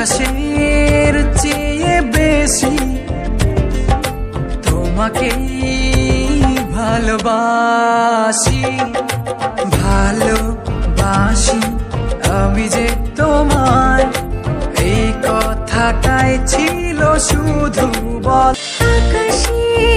আকাশের চেয়ে বেশি তোমাকে ভালোবাসি, ভালোবাসি আমি যে তোমায়, এই কথাটাই ছিল শুধু বল। আকাশে